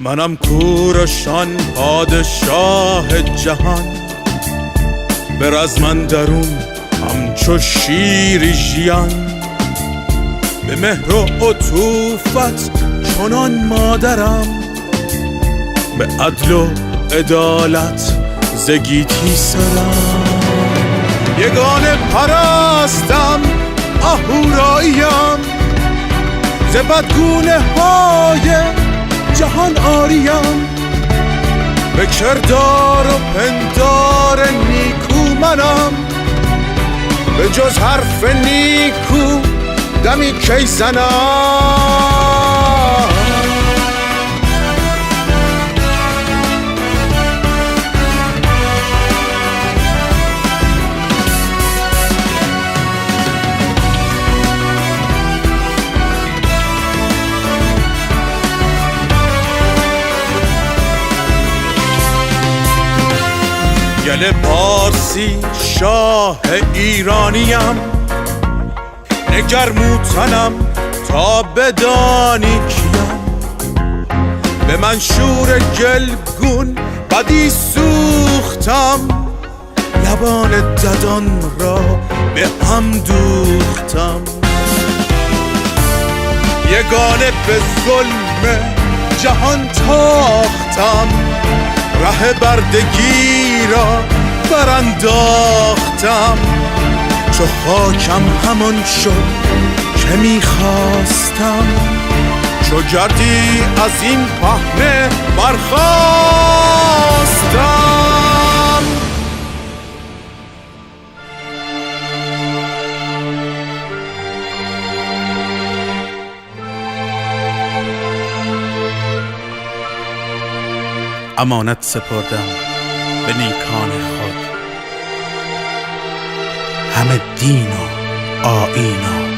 منم کوروشان پادشاه جهان، به رزم درون همچو شیر ژیان. به مهر و عطوفت چنان مادرم، به عدل و عدالت ز گیتی سرم. یگانه پرستم اهوراییم، ز بدگونه های جهان آریم. به کردار و پندار نیکو منم، به جز حرف نیکو دمی کی زنم. گل پارسی شاه ایرانیم، نگر موتنم تا بدانی کیم. به منشور گلگون بدی سوختم، لبان ددان را به هم دوختم. یگانه به ظلم جهان تاختم، ره بردگی را برانداختم. چو خاکم همان شد که میخواستم، چو گردی از این پهنه برخاستم. امانت سپردم به نیکان خود، همه دین و آیین و